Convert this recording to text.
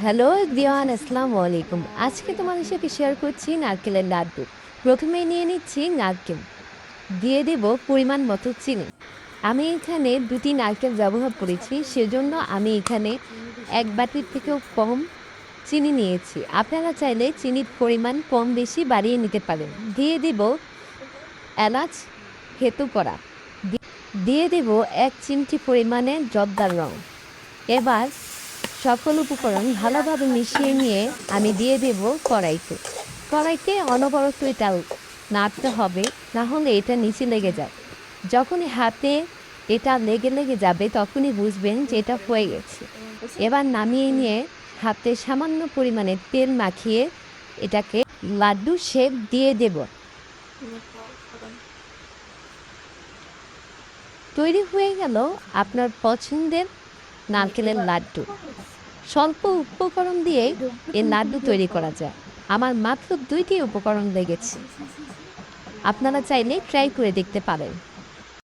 Hello দিওয়ান, আসসালামু আলাইকুম। আজকে তোমাদের সাথে শেয়ার করছি নারকেলের লাড্ডু। প্রথমেই নিয়ে নিচ্ছি নারকেল, দিয়ে দেব পরিমাণ মতো চিনি। আমি এখানে 2টি নারকেল ব্যবহার করেছি, সেজন্য আমি এখানে 1 বাটির থেকেও কম চিনি নিয়েছি। আপনারা চাইলে চিনির পরিমাণ কম বেশি বাড়িয়ে নিতে পারেন। দিয়ে দেব এলাচ থেতো করা, দিয়ে দেব 1 চিমটি পরিমাণে জর্দার রং। এবার সকল উপকরণ ভালোভাবে মিশিয়ে নিয়ে আমি দিয়ে দেব কড়াইতে। কড়াইতে অনবরত এটা নাড়তে হবে, না হলে এটা নিচে লেগে যায়। যখনই হাতে এটা লেগে লেগে যাবে তখনই বুঝবেন যে এটা হয়ে গেছে। এবার নামিয়ে নিয়ে হাতে সামান্য পরিমাণে তেল মাখিয়ে এটাকে লাড্ডু শেপ দিয়ে দেব। তৈরি হয়ে গেল আপনার পছন্দের নারকেলের লাড্ডু। স্বল্প উপকরণ দিয়ে এই লাড্ডু তৈরি করা যায়। আমার মাত্র 2টি উপকরণ লেগেছে। আপনারা চাইলে ট্রাই করে দেখতে পারেন।